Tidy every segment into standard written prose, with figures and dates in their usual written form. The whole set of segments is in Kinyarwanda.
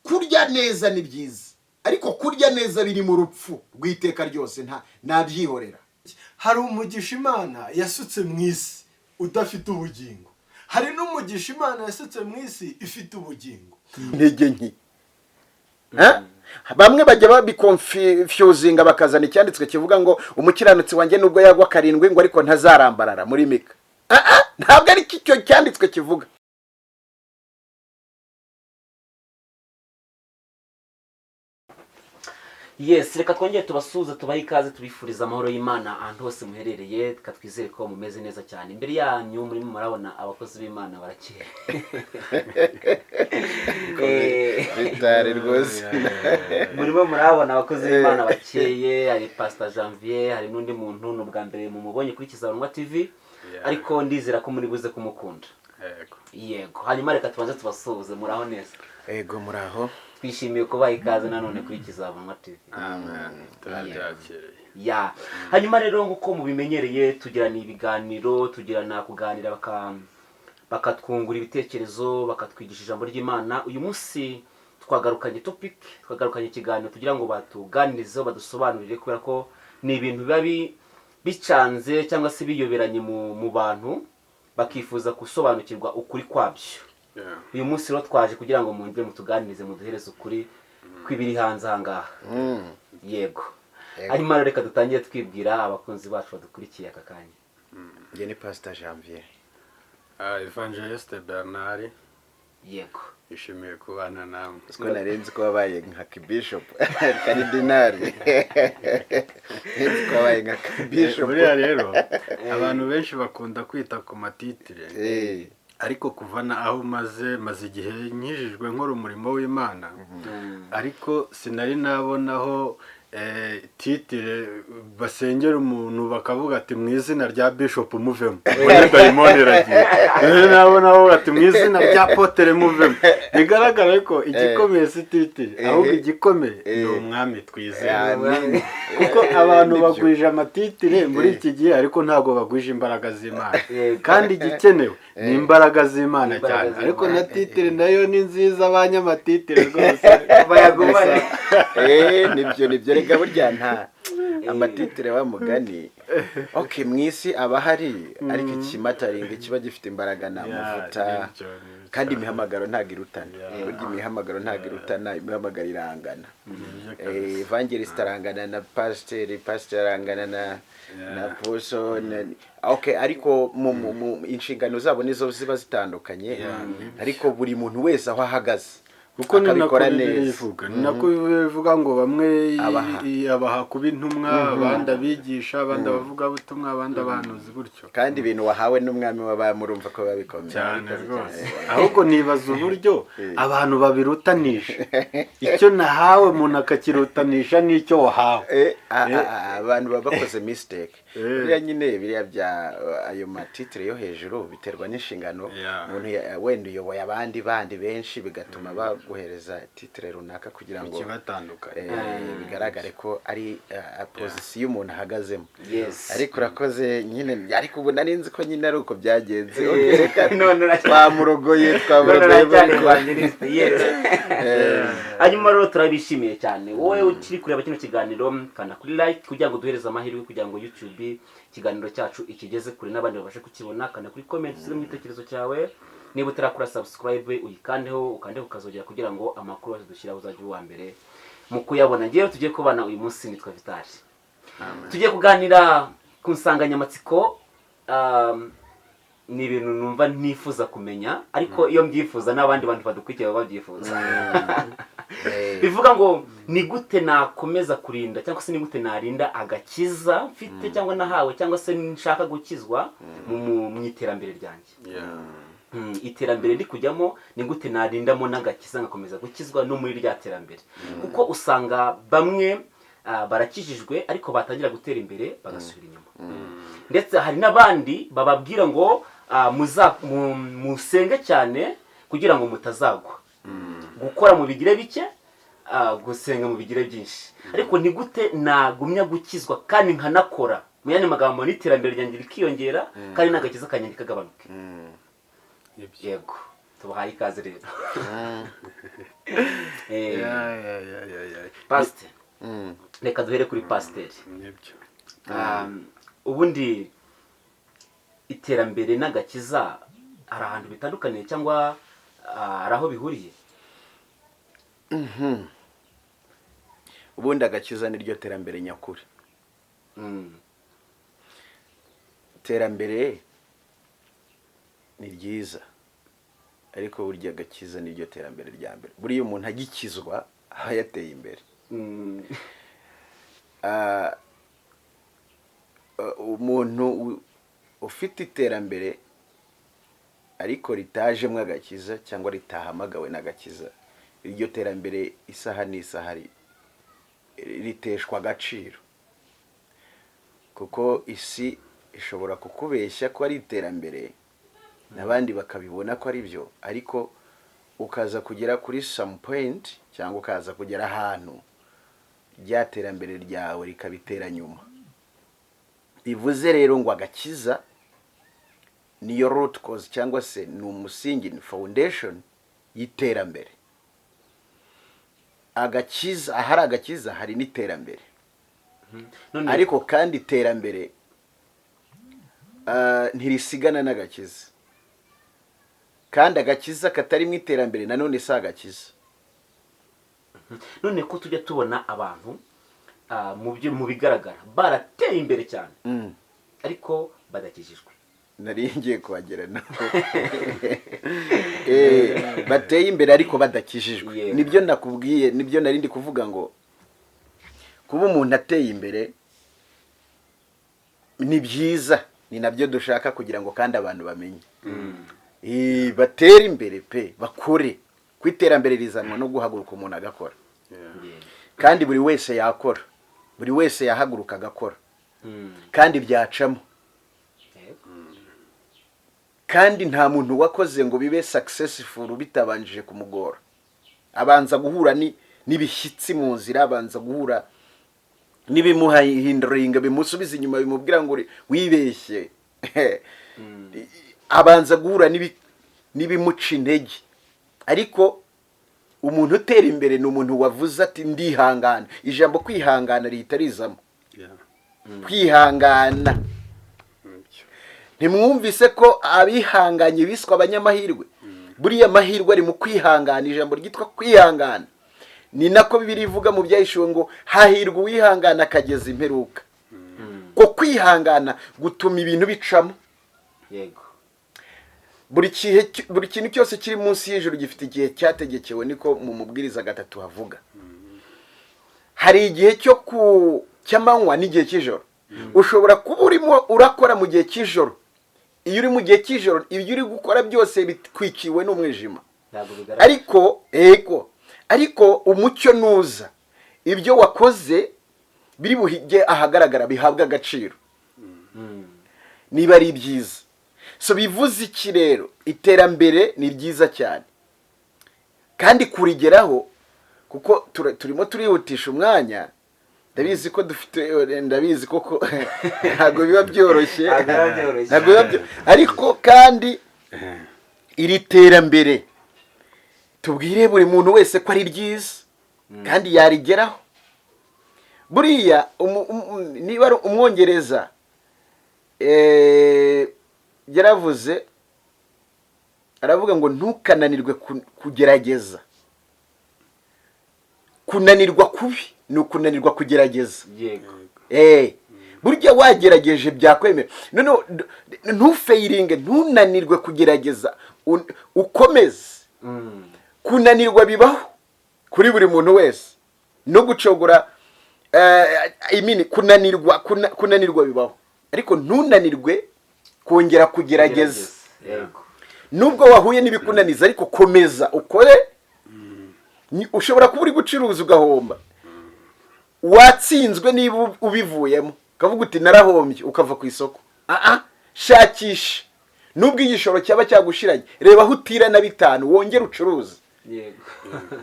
kurya neza ni byiza ariko kurya neza biri mu rupfu rw'iteka ryose ntabyihorera. hari umugisha Imana yasutse mu isi udafite ubugingo, hari n'umugisha Imana yasutse mu isi ifite ubugingo. Intege nke bamwe bajya babikonfyuzinga bakazana icyanditswe kivuga ngo umukiranutsi wanjye nubwo yagwa 7 ngo ariko ntazarambarara muri Mika. Ntabwo ari cyo cyanditswe kivuga. Yes, reka twongere tubasuhuza tubaha ikaze tubifuriza amahoro y'Imana ahantu hose muherereye, twizere ko mumeze neza cyane. Imbere yanyu muri murabona abakozi b'Imana barakeye. Bitare rwose. Murimo murabona abakozi b'Imana bakeye, hari Pastor Janvier, hari n'undi muntu n'ubwa mbere mu mubonye kuri Kizarunwa TV, ariko ndizera ko muri buze kumukunda. Yego. Hanyuma reka tubanze tubasuhuze, muraho neza. Yego muraho. Twishimiye kubaha ikaze nanone kuri Kizarunwa TV. Amen. Ya. Hanyuma rero nguko mubimenyereye tugirana ibiganiro, tugirana kuganira bakatwungura ibitekerezo, bakatwigisha ijambo ry'Imana. Uyu munsi twagarukanye topic, twagarukanye ikiganiro tugira ngo batuganirizeho badusobanurire kubera ko ni ibintu biba bicanze cyangwa se biyoberanye mu bantu bakifuza gusobanukirwa ukuri kwabyo. Uyu munsi rero twaje kugira ngo mwumve mutuganirize muduhereze ukuri kwibiri hanze ahangaha. Yego. Hanyuma reka dutangire twibwira abakunzi bacu badukurikiye aka kanya. Njye ni Pastor Janvier. Evangeliste Bernard. Yego. Ishimiye kubana namwe. Siko narenze ko wabaye nka bishop Cardinal. Ko wabaye nka bishop. Buriya rero abantu benshi bakunda kwita ku matitire. Ariko kuvana aho maze igihe nkijijwe nkora umurimo w'Imana, ariko sinari nabonaho titire basengera umuntu bakavuga ati mu izina rya bishop muvemo, muri dayimoni ragiye nabonaho ati mu izina rya potere muvemo. Bigaragara ko igikomeye si titire, ahubwo igikomeye ni umwami twizera, kuko abantu bagwije amatitire muri iki gihe ariko ntabwo bagwije imbaraga z'Imana, kandi igikenewe ni imbaraga z'Imana cyane. Ariko na titire nayo ni nziza, abanyamatitire rwose bayagumane. Nibyo rega burya nta amatitire wa mugani. Okay, mwisi aba hari ariko ikimataringa kiba gifite imbaraga n'amavuta, kandi imihamagaro ntago irutana. Burya imihamagaro ntago irutana, imihamagaro irangana. Evangelist arangana na pastor arangana na apostle. Okay, ariko mu inshingano zabo nizo ziba zitandukanye, ariko buri muntu wese aho ahagaze kuko ninakora neza. Nako bivuga ngo bamwe abaha kuba intumwa, abandi abigisha, abandi bavuga butumwa, abandi abahanuzi gutyo. Kandi ibintu wahawe n'umwami w'abamurumva ko babikomeye cyane rwose. Ahubwo nibaza uburyo abantu babirutanisha. Icyo nahawe umuntu akakirutanisha n'icyo wahawe. Abantu baba bakoze mistake. Biriya nyine biriya bya ayo matitire yo hejuru biterwa n'inshingano. Umuntu wenda uyoboye abandi benshi bigatuma guhereza titire runaka kugira ngo bigaragare ko ari position umuntu ahagazemo. Ariko urakoze nyine, ariko ubu nari nzi ko nyine ari uko byagenze. Twamurogoye. Hanyuma rero turabishimiye cyane. Wowe ukiri kureba kino kiganiro kana kuri like kugira ngo duhereze amahirwe kugira ngo YouTube ikiganiro cyacu ikigeze kuri n'abandi babashe kukibona. Kana kuri comment ushyire mu gitekerezo cyawe. Niba utarakora subscribe uyikandeho ukazogera kugira ngo amakuru yose dushyiraho uzajye uwa mbere mu kuyabona. Ngiye tugiye kubana uyu munsi nitwa Vital. Tugiye kuganira ku nsanganyamatsiko ni ibintu numva nifuza kumenya, ariko iyo mbyifuza n'abandi bantu badukurikiye babyifuza. Bivuga ngo ni gute nakomeza kurinda cyangwa se ni gute narinda agakiza mfite cyangwa nahawe cyangwa se nshaka gukizwa mu iterambere ryanjye. Iterambere ndi kujyamo ni gute narindamo n'agakiza ngakomeza gukizwa no muri rya terambere. Kuko usanga bamwe barakijijwe ariko batangira gutera imbere bagasubira inyuma. Ndetse hari n'abandi bababwira ngo musenge cyane kugira ngo mutazagwa. Gukora mu bigire bike, gusenga mu bigire byinshi. Ariko ni gute nagumya gukizwa kandi nkanakora mu yandi magambo n'iterambere ryanjye rikiyongera kandi n'agakiza kanjye kagabanuke. Yego. tubahaye ikaze rero pasiteri reka duhere kuri pasiteri ubundi iterambere n'agakiza hari ahantu bitandukaniye cyangwa hari aho bihuriye? ubundi agakiza niryo terambere nyakuri. iterambere ni ryiza ariko burya agakiza niryo terambere rya mbere. buriya umuntu agikizwa aba yateye imbere. umuntu ufite iterambere ariko ritajemo agakiza cyangwa ritahamagawe n'agakiza, iryo terambere isaha n'isaha riteshwa agaciro, kuko isi ishobora kukubeshya ko ari iterambere n'abandi bakabibona ko ari byo, ariko ukaza kugera kuri some point cyangwa ukaza kugera ahantu rya terambere ryawe rikabitera nyuma. bivuze rero ngo agakiza niyo root cause cyangwa se ni umusingi, ni foundation y'iterambere. agakiza, ahari agakiza hari n'iterambere. ariko kandi iterambere ntirisigana n'agakiza, kandi agakiza katari mu iterambere nanone si agakiza. none ko tujya tubona abantu mu bigaragara barateye imbere cyane ariko badakijijwe. nari ngiye kuhagera naho bateye imbere ariko badakijijwe. nibyo nakubwiye, nibyo nari ndi kuvuga ngo kuba umuntu ateye imbere ni byiza, ni nabyo dushaka kugira ngo kandi abantu bamenye batere imbere pe bakore. ku iterambere rizanwa no guhaguruka umuntu agakora, kandi buri wese yakora, buri wese yahaguruka agakora, kandi byacamo. kandi nta muntu wakoze ngo bibe successful bitabanjije kumugora. abanza guhura n'ibishyitsi mu nzira, abanza guhura n'ibimuhinduringa bimusubiza inyuma bimubwira ngo wibeshye. abanza guhura n'ibimuca intege. ariko umuntu utera imbere ni umuntu wavuze ati ndihangana. ijambo kwihangana rihita rizamo. kwihangana. ntimwumvise ko abihanganye biswe abanyamahirwe? buriya mahirwe ari mu kwihangana. ijambo ryitwa kwihangana ni nako Bibiliya ivuga mu Byahishuwe ngo hahirwa uwihangana akageza imperuka. ko kwihangana gutuma ibintu bicamo. yego, buri kintu cyose kiri munsi y'ijuru gifite igihe cyategekewe, niko mu Mubwiriza 3 havuga. hari igihe cy'amanywa n'igihe cy'ijoro. ushobora kuba urimo urakora mu gihe cy'ijoro. iyo uri mu gihe cy'ijoro ibyo uri gukora byose bitwikiwe n'umwijima. ariko umucyo nuza, ibyo wakoze biri buhige ahagaragara, bihabwa agaciro. niba ari byiza. so bivuze iki rero? iterambere ni ryiza cyane, kandi kurigeraho, kuko turimo turihutisha umwanya. ndabizi ko ndabizi koko ntabwo biba byoroshye, ariko kandi iri terambere tubwire buri muntu wese ko ari ryiza kandi yarigeraho. buriya niba ari umwongereza yaravuze, aravuga ngo ntukananirwe kugerageza. kunanirwa kubi ni ukunanirwa kugerageza. burya wagerageje byakwemera. ntufeyiringe, ntunanirwe kugerageza, ukomeze. kunanirwa bibaho kuri buri muntu wese, no gucogora kunanirwa bibaho, ariko ntunanirwe kongera kugerageza. nubwo wahuye n'ibikunaniza ariko komeza ukore. ushobora kuba uri gucuruza ugahomba, watsinzwe niba ubivuyemo ukavuga uti narahombye, ukava ku isoko. shakisha. nubwo igishoro cyaba cyagushiranye, reba aho utira na 5 wongera ucuruza.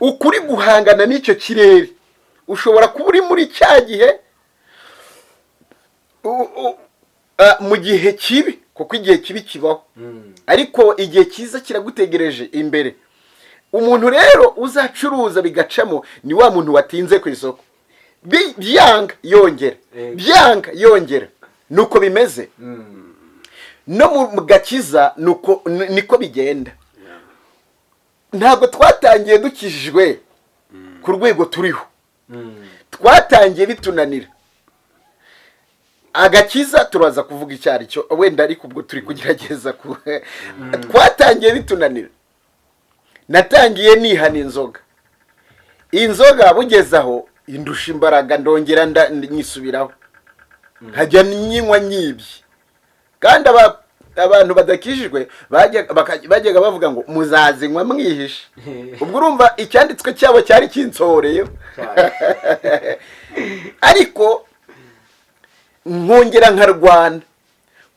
ukuri guhangana n'icyo kirere. ushobora kuba uri muri cya gihe mu gihe kibi, kuko igihe kibi kibaho ariko igihe cyiza kiragutegereje imbere. Umuntu rero uzacuruza bigacamo ni wa muntu watinze ku isoko, byanga yongera, byanga yongera, nuko bimeze. No mu gakiza niko bigenda. Ntabwo twatangiye dukijijwe ku rwego turiho, twatangiye bitunanira. Agakiza turaza kuvuga icyo ari cyo wenda, ariko ubwo turi kugerageza twatangiye bitunanira. Natangiye nihana inzoga bugeze aho indusha imbaraga, ndongera nyisubiraho, nkajya nyinywa nyibye. Kandi abantu badakijijwe bajyaga bavuga ngo muzazinywa mwihishe. Ubwo urumva icyanditswe cyabo cyari kinsohoreyo. Ariko nkongera nkarwana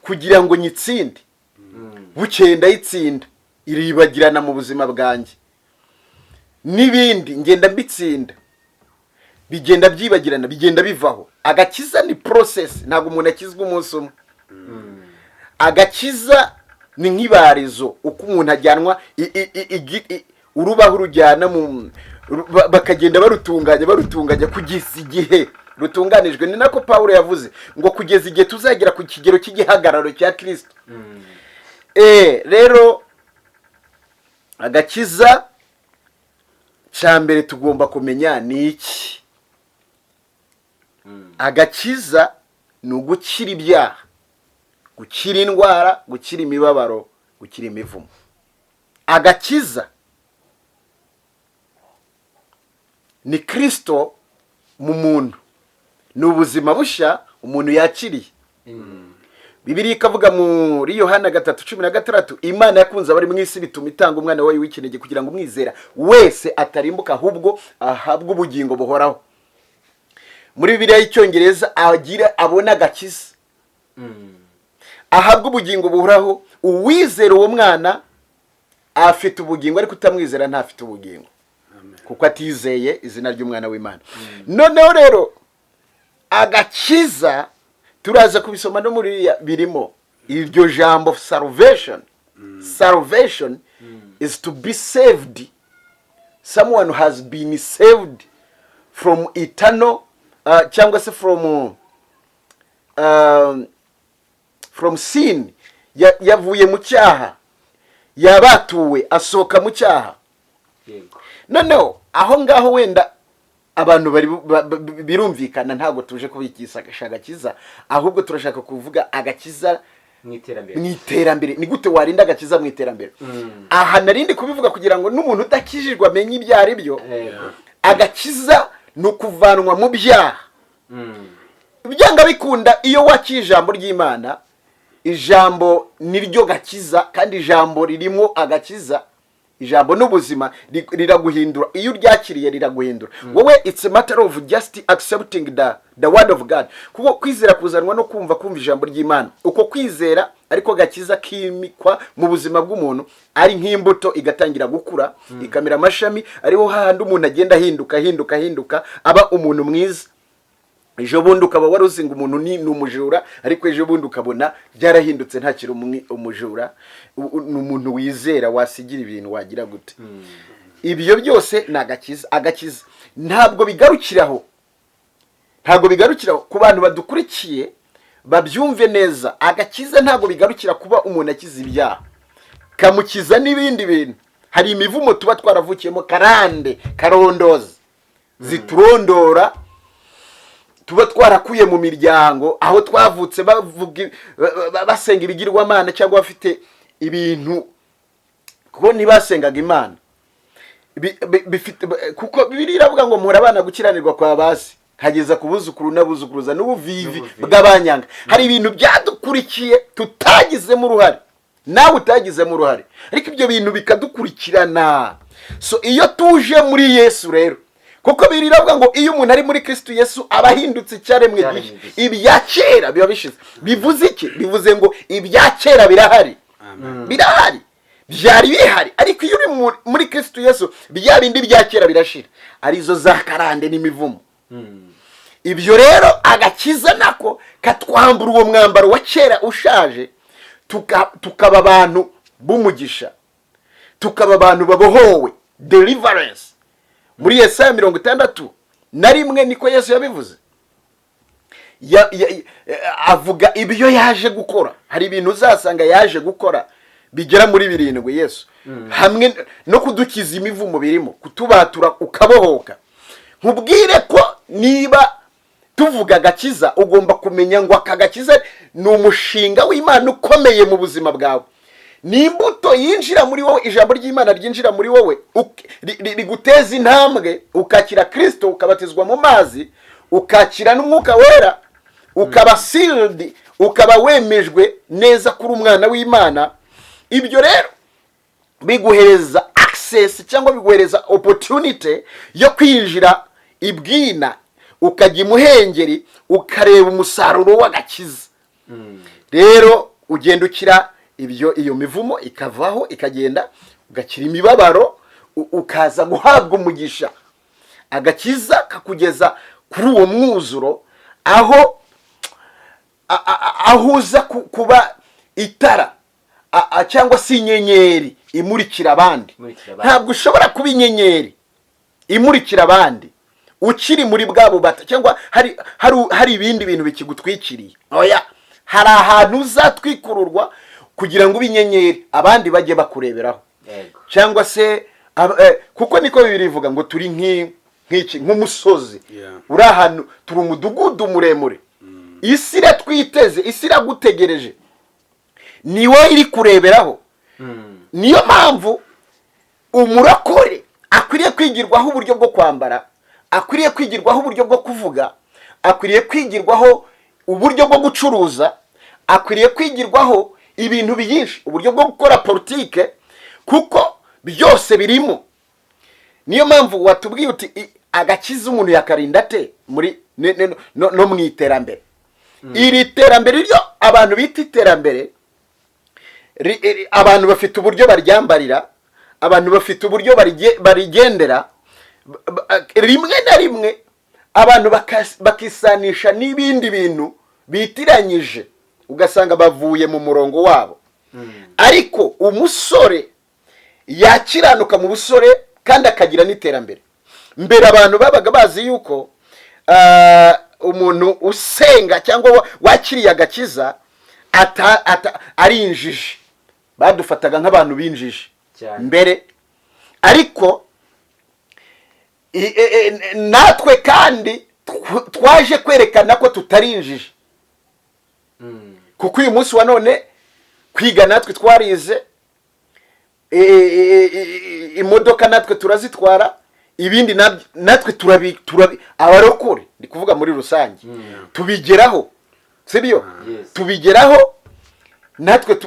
kugira ngo nyitsinde, bukeye ndayitsinda, iribagirana mu buzima bwanjye. N'ibindi ngenda mbitsinda, bigenda byibagirana, bigenda bivaho. Agakiza ni process, ntabwo umuntu akizwa umunsi umwe. Agakiza ni nk'ibarizo, uko umuntu ajyanwa urubaho rujyana bakagenda barutunganya kugeza igihe rutunganijwe. Ni nako Pawulo yavuze ngo kugeza igihe tuzagera ku kigero cy'igihagararo cya Kristo. Rero agakiza cya mbere tugomba kumenya ni iki. Agakiza ni ugukira ibyaha, gukira indwara, gukira imibabaro, gukira imivumo. Agakiza ni Kristo mu muntu, ni ubuzima bushya umuntu yakiriye. Bibiliya ikavuga muri Yohana 3:16, Imana yakunze abari mu isi bituma itanga umwana wayo w'ikinege kugira ngo umwizera wese atarimbuka ahubwo ahabwe ubugingo buhoraho. Muri Bibiliya y'Icyongereza abona agakiza, ahabwe ubugingo buhoraho. Uwizera uwo mwana afite ubugingo, ariko utamwizera ntafite ubugingo, kuko atizeye izina ry'umwana w'Imana. Noneho rero agakiza turaza kubisoma no muri birimo iryo jambo salvation. Salvation is to be saved. Someone has been saved from eternal cyangwa se from sin. Yavuye mu cyaha, yabatuwe, asohoka mu cyaha. Noneho aho ngaho wenda abantu birumvikana, ntabwo tuje kubikisha agakiza, ahubwo turashaka kuvuga agakiza mu iterambere. Ni gute warinda agakiza mu iterambere? Aha narindi kubivuga kugira ngo n'umuntu utakijijwe amenye ibyo ari byo. Agakiza ni ukuvanwa mu byaha. Byanga bikunda iyo wakije ijambo ry'Imana, ijambo niryo gakiza, kandi ijambo ririmo agakiza. Ijambo n'ubuzima riraguhindura, iyo uryakiriye riraguhindura. Wowe it's a matter of just accepting the word of God. Kuko kwizera kuzanwa no kumva ijambo ry'Imana. Uko kwizera ariko gakiza kimikwa mu buzima bw'umuntu, ari nk'imbuto igatangira gukura, ikamera amashami, ariho hahandi umuntu agenda hinduka aba umuntu mwiza. Ejo bundi ukaba waruzinga umuntu ni umujura, ariko ejo bundi ukabona byarahindutse ntakiri umujura, ni umuntu wizera, wasigira ibintu, wagira gute. Ibyo byose ni agakiza. Agakiza ntabwo bigarukiraho, ku bantu badukurikiye babyumve neza. Agakiza ntabwo bigarukira kuba umuntu akiza ibyaha, kamukiza n'ibindi bintu. Hari imivumo tuba twaravukiyemo karondoza ziturondora, tuba twarakuye mu miryango aho twavutse basenga ibigirwamana cyangwa bafite ibintu, kuko ntibasengaga Imana. Kuko Bibiliya iravuga ngo muhora abana gukiranirwa kwa basi, hageza kubuzukuru n'abuzukuruza n'ubuvivi bw'abanyanga. Hari ibintu byadukurikiye tutagizemo uruhare, nawe utagizemo uruhare, ariko ibyo bintu bikadukurikirana. So iyo tuje muri Yesu rero, kuko biravuga ngo iyo umuntu ari muri Kristo Yesu aba ahindutse icyaremwe gihe, ibya kera biba bishize. Bivuze iki? Bivuze ngo ibya kera birahari, birahari, byari bihari, ariko iyo uri muri Kristo Yesu bya bindi bya kera birashira, arizo za karande n'imivumo. Ibyo rero agakiza nako katwambura uwo mwambaro wa kera ushaje, tukaba abantu b'umugisha, tukaba abantu babohowe, deliverance. Muri Yesaya 61 niko Yesu yabivuze. Avuga ibyo yaje gukora. Hari ibintu uzasanga yaje gukora bigera muri 7 Yesu, hamwe no kudukiza imivumo birimo, kutubatura ukabohoka. Nkubwire ko niba tuvuga agakiza, ugomba kumenya ngo akagakiza ni umushinga w'Imana ukomeye mu buzima bwawe. Ni imbuto yinjira muri wowe, ijambo ry'Imana ryinjira muri wowe, riguteza intambwe, ukakira Kristo, ukabatizwa mu mazi, ukakira n'Umwuka Wera, ukaba sealed, ukaba wemejwe neza kuri umwana w'Imana. Ibyo rero biguhereza access cyangwa biguhereza opportunity yo kwinjira ibwina, ukajya imuhengeri, ukareba umusaruro w'agakiza. Rero ugenda ukira iyo mivumo, ikavaho, ikagenda, ugakira imibabaro, ukaza guhabwa umugisha. Agakiza kakugeza kuri uwo mwuzuro, aho uza kuba itara cyangwa se inyenyeri imurikira abandi. Ntabwo ushobora kuba inyenyeri imurikira abandi ukiri muri bwa bubata, cyangwa hari ibindi bintu bikigutwikiriye. Oya, hari ahantu uzatwikururwa kugira ngo ubinyenyeri abandi bajye bakureberaho. Cyangwa se kuko niko Bibiliya ivuga ngo turi nk'umusozi uri ahantu, turi umudugudu muremure. Isi iratwiteze, isi iragutegereje, niwe iri kureberaho. Niyo mpamvu umurokore akwiriye kwigirwaho uburyo bwo kwambara, akwiriye kwigirwaho uburyo bwo kuvuga, akwiriye kwigirwaho uburyo bwo gucuruza, akwiriye kwigirwaho ibintu byinshi, uburyo bwo gukora politike, kuko byose birimo. Niyo mpamvu watubwiye uti agakiza umuntu yakarinda ate muri no mu iterambere. Iri terambere ryo abantu bita iterambere, abantu bafite uburyo baryambarira, abantu bafite uburyo barigendera, rimwe na rimwe abantu bakisanisha n'ibindi bintu bitiranyije, ugasanga bavuye mu murongo wabo. Ariko umusore yakiranuka mu busore kandi akagira n'iterambere. Mbere abantu babaga bazi yuko umuntu usenga cyangwa wakiriye agakiza ari injiji, badufataga nk'abantu binjiji mbere. Ariko natwe kandi twaje kwerekana ko tutari injiji, kuko uyu munsi wa none kwiga natwe twarize, imodoka natwe turazitwara, ibindi natwe turabi abarokore, ndi kuvuga muri rusange, tubigeraho, sibyo? Tubigeraho natwe.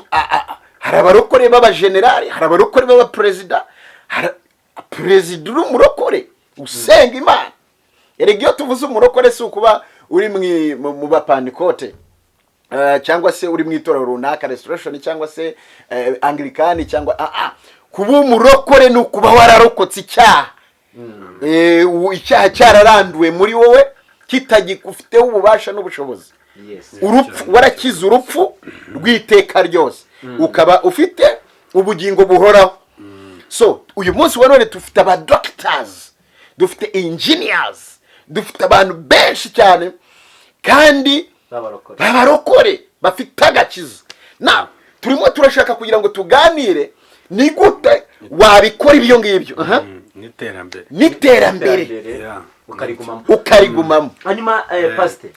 Hari abarokore b'abajenerali, hari abarokore b'abaperezida, perezida uri umurokore usenga Imana. Erega iyo tuvuze umurokore si ukuba uri mu bapanikote, cyangwa se uri mu itorero runaka, restoration cyangwa se anglikani, cyangwa kuba umurokore ni ukuba wararokotse icyaha. Icyaha cyararanduwe muri wowe, kitagifiteho ububasha n'ubushobozi. Urupfu, warakize urupfu rw'iteka ryose, ukaba ufite ubugingo buhoraho. So uyu munsi wa none dufite aba doctors, dufite engineers, dufite abantu benshi cyane kandi babarokore bafite agakiza. Na turimo turashaka kugira ngo tuganire ni gute wabikora ibyo ngibyo. N'iterambere ukarigumamo. Hanyuma pastor,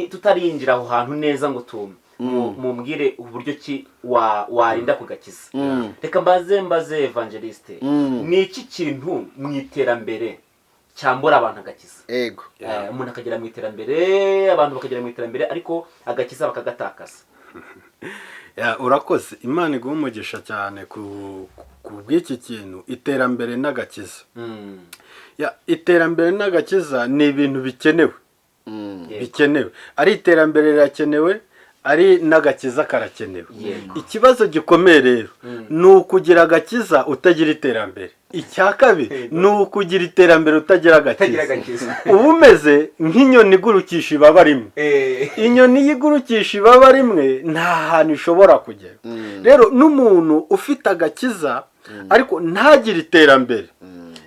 tutarinjira aho hantu neza ngo mumbwire uburyo ki warinda kugakiza. Reka mbaze evangeliste, ni iki kintu mu iterambere cyambura abantu agakiza? Umuntu akagera mu iterambere, abantu bakagera mu iterambere, ariko agakiza bakagatakaza. Urakoze. Imana iguha umugisha cyane ku bw'iki kintu, iterambere n'agakiza. Iterambere n'agakiza ni ibintu bikenewe, ari iterambere rirakenewe, ari n'agakiza karakenewe. Ikibazo gikomeye rero ni ukugira agakiza utagira iterambere. icya kabiri ni ukugira iterambere utagira utagira agakiza agakiza uba umeze nk'inyoni igurukisha ibaba rimwe inyoni iyo igurukisha ibaba rimwe nta hantu ishobora kugera rero n'umuntu ufite agakiza ariko ntagire iterambere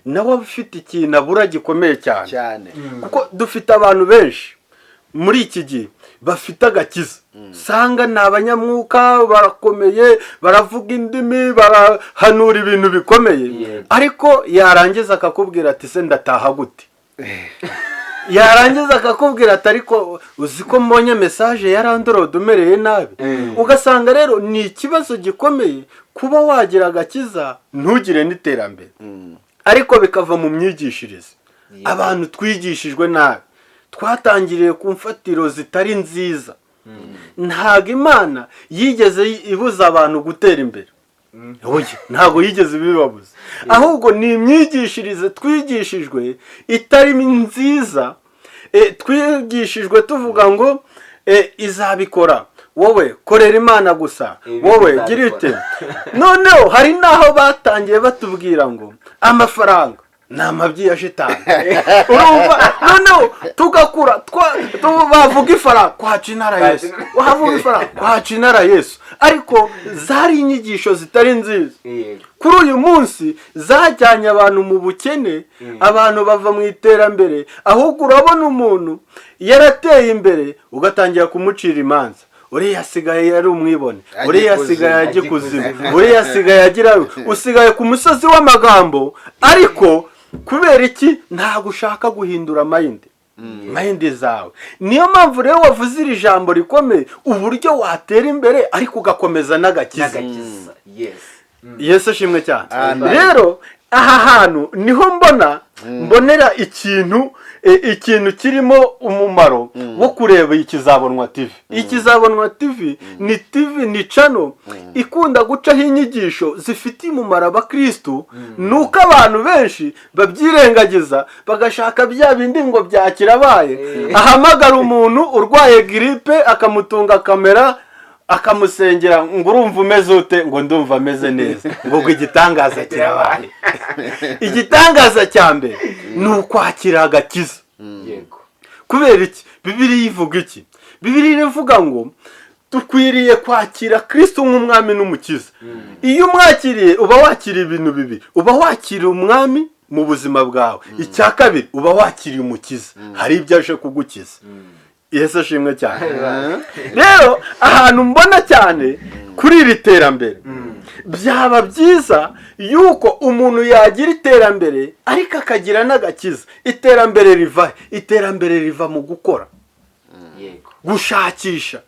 nawe aba ufite ikintu abura gikomeye cyane kuko dufite abantu benshi muri iki gihe bafite agakiza usanga ni abanyamwuka barakomeye baravuga indimi barahanura ibintu bikomeye ariko yarangiza akakubwira ati se ndataha gute yarangiza akakubwira ati ariko uzi ko mbonye mesaje ya Android umereye nabi ugasanga rero ni ikibazo gikomeye kuba wagira agakiza ntugire n'iterambere ariko bikava mu myigishirize abantu twigishijwe nabi twatangiriye ku mfatiro zitari nziza ntabwo Imana yigeze ibuza abantu gutera imbere ntabwo yigeze ibibabuza ahubwo ni imyigishirize twigishijwe itari nziza twigishijwe tuvuga ngo izabikora wowe korera Imana gusa wowe gira ite noneho hari n'aho batangiye batubwira ngo amafaranga ni amabyi ya shitani urumva noneho tugakura bavuga ifaranga kwaca inara Yesu wavuga ifaranga kwaca inara Yesu ariko zari inyigisho zitari nziza kuri uyu munsi zajyanye abantu mu bukene abantu bava mu iterambere ahubwo urabona umuntu yarateye imbere ugatangira kumucira imanza uriya asigaye yari umwibone uriya asigaye ajya kuzimu uriya asigaye agira usigaye ku musozi w'amagambo ariko kubera iki ntabwo ushaka guhindura mayindi zawe niyo mpamvu rero wavuze iri jambo rikomeye uburyo watera imbere ariko ugakomeza n'agakiza Yesu ashimwe cyane rero aha hantu niho mbonera ikintu kirimo umumaro wo kureba ikizabonwa TV. Ikizabonwa TV ni channel ikunda gucaho inyigisho zifitiye umumaro abakristo nuko abantu benshi babyirengagiza bagashaka bya bindi ngo byakirabaye ahamagara umuntu urwaye grippe akamutunga kamera akamusengera ngo urumva umeze ute ngo ndumva ameze neza ngo igitangaza kirabaye. Igitangaza cyambere ni ukwakira agakiza. Yego. Kubera iki Bibiliya ivuga iki? Bibiliya ivuga ngo tukwiriye kwakira Kristo nk'umwami n'umukiza. Iyo umwakiriye uba wakiriye ibintu bibiri. Uba wakiriye umwami mu buzima bwawe. Icya kabiri uba wakiriye umukiza. Hari ibyo aje kugukiza. Yesu ashimwe cyane. Rero ahantu mbona cyane kuri iri terambere byaba byiza yuko umuntu yagira iterambere ariko akagira n'agakiza. Iterambere riva mu gukora, gushakisha.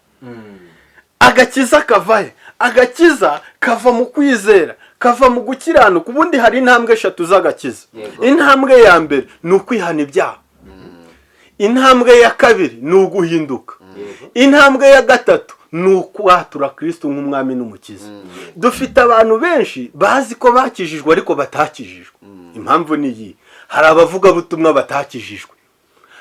Agakiza kavahe? Agakiza kava mu kwizera, kava mu gukiranuka. Ubundi hari intambwe 3 z'agakiza. Intambwe ya mbere ni ukwihana ibyaha. Intambwe ya kabiri ni uguhinduka. Intambwe ya gatatu ni ukwatura Kristo nk'umwami n'umukiza. Dufite abantu benshi bazi ko bakijijwe ariko batakijijwe. Impamvu ni iyi: hari abavuga butumwa batakijijwe,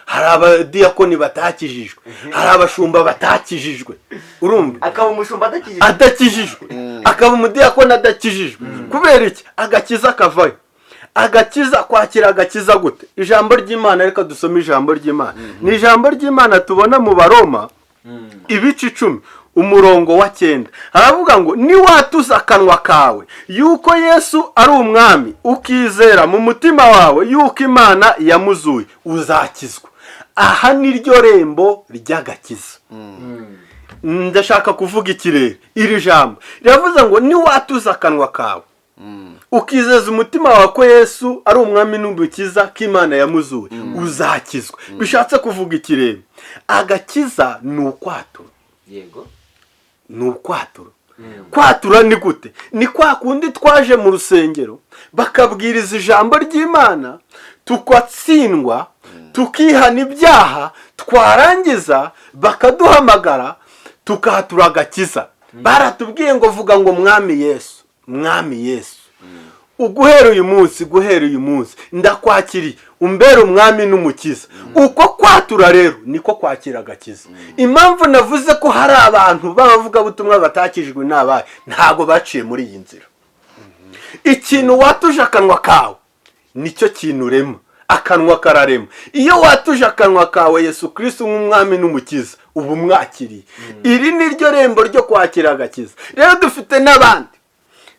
hari abadiyakoni batakijijwe, hari abashumba batakijijwe. Urumva? Akaba umushumba adakijijwe, akaba umudiyakoni adakijijwe. Kubera iki? Agakiza kavayo. Agakiza, kwakira agakiza gute? Ijambo ry'Imana, reka dusome ijambo ry'Imana. Ni ijambo ry'Imana tubona mu Baroma ibice 10 umurongo wa 9. Haravuga ngo niwatuza akanwa kawe yuko Yesu ari umwami, ukizera mu mutima wawe yuko Imana yamuzuye, uzakizwa. Aha ni ryo rembo ry'agakiza. Ndashaka kuvuga ikirere. Iri jambo riravuze ngo niwatuza akanwa kawe ukizeza umutima wawe ko Yesu ari umwami n'umukiza, ko Imana yamuzuye, uzakizwa. Bishatse kuvuga ikirere. Agakiza ni ukwatura. Yego. Ni ukwatura. Kwatura ni gute? Ni kwa kundi twaje mu rusengero bakabwiriza ijambo ry'Imana, tukatsindwa, tukihana ibyaha, twarangiza bakaduhamagara tukahatura agakiza. Baratubwiye ngo vuga ngo mwami Yesu, mwami Yesu, uguhera uyu munsi ndakwakiriye, umbere umwami n'umukiza. Uko kwatura rero niko kwakira agakiza. Impamvu navuze ko hari abantu bavuga butumwa batakijijwe n'abaye, ntago baciye muri iyi nzira. ikintu watuje akanwa kawe nicyo kintu urema, akanwa kararema. Iyo watuje akanwa kawe Yesu Kristo nk'umwami n'umukiza ubu mwakiriye. Iri ni ryo rembo ryo kwakira agakiza. Rero dufite n'abandi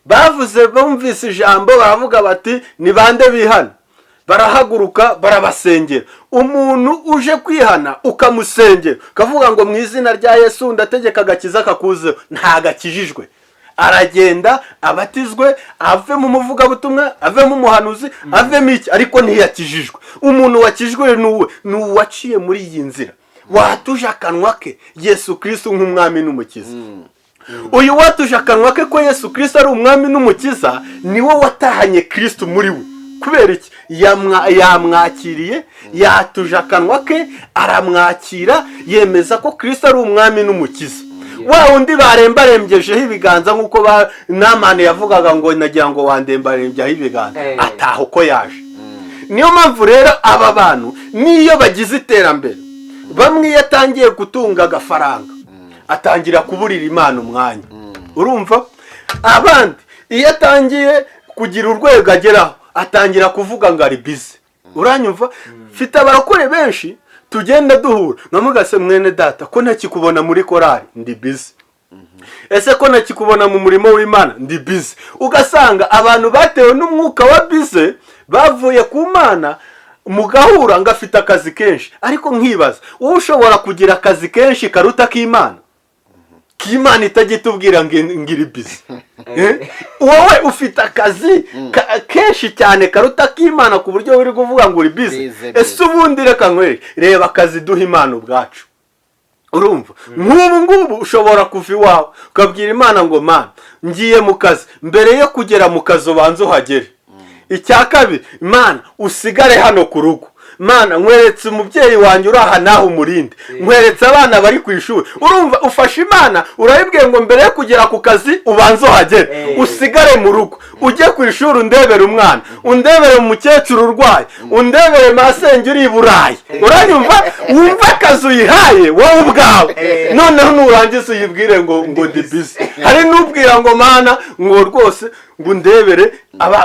bavuze, bumvise ijambo baravuga bati ni bande bihana, barahaguruka barabasengera. Umuntu uje kwihana ukamusengera ukavuga ngo mu izina rya Yesu ndategeka agakiza kakuzeho, ntagakijijwe. Aragenda abatizwe, ave mu muvugabutumwa, ave mu muhanuzi, ave mu iki, ariko ntiyakijijwe. Umuntu wakijijwe ni uwaciye muri iyi nzira, watuje akanwa ke Yesu Kristo nk'umwami n'umukiza. Uyu watuje akanwa ke ko Yesu Kristo ari umwami n'umukiza niwe watahanye Kristo muri we. Kubera iki? Yamwakiriye, yatuje akanwa ke, aramwakira, yemeza ko Kristo ari umwami n'umukiza. Wa undi barembarembyejeho ibiganza nk'uko Namani yavugaga ngo nagira ngo wandembarembyeho ibiganza, ataha uko yaje. Niyo mpamvu rero aba bantu niyo bagize iterambere, bamwe iyo atangiye gutunga agafaranga atangira kuburira Imana umwanya. Urumva? Abandi iyo atangiye kugira urwego ageraho atangira kuvuga ngo ari busy. Uranyumva? Mfite abarokore benshi tugenda duhura nkamugase mwene data ko ntakikubona muri korali, ndi busy. Ese ko ntakikubona mu murimo w'Imana, ndi busy. Ugasanga abantu batewe n'umwuka wa busy bavuye ku Mana, mugahura ngafite akazi kenshi. Ariko nkibaza, wowe ushobora kugira akazi kenshi karuta k'Imana? K'Imana itajitubwira ngiri busy. Wowe ufite akazi kenshi cyane karuta k'Imana ku buryo uri kuvuga ngo uri busy. Ese ubundi reka nkwereke, reba akazi duha Imana ubwacu. Urumva? Ngubu ushobora kuva iwawe ukabwira Imana ngo Mana ngiye mu kazi, mbere yo kugera mu kazi ubanza uhagere. Icya kabiri, Mana usigare hano ku rugo. Mana nkweretse umubyeyi wanjye uraha naho umurinde, nkweretse abana bari ku ishuri. Urumva? Ufashe Imana urayibwiye ngo mbere yo kugera ku kazi ubanza uhagere, usigare mu rugo, ujye ku ishuri undebere umwana, undebere umukecuru urwaye, undebere masenge uri i Burayi. Uranyumva? Wumva akazi uyihaye wowe ubwawe, noneho nurangiza uyibwire ngo ndi busy. Hari n'ubwira ngo Mana ngo rwose ngo ndebere